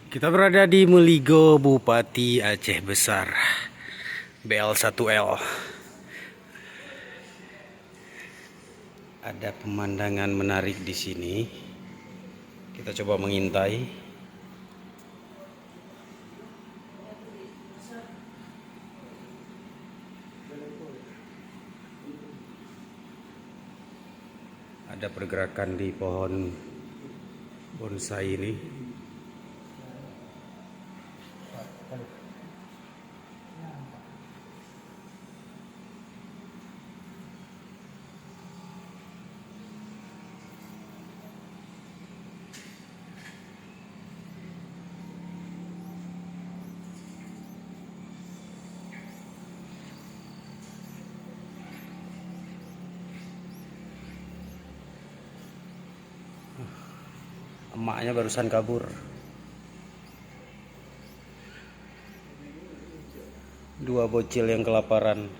Kita berada di Meligo, Bupati Aceh Besar, BL1L. Ada pemandangan menarik di sini. Kita coba mengintai. Ada pergerakan di pohon bonsai ini. Emaknya barusan kabur. Dua bocil yang kelaparan.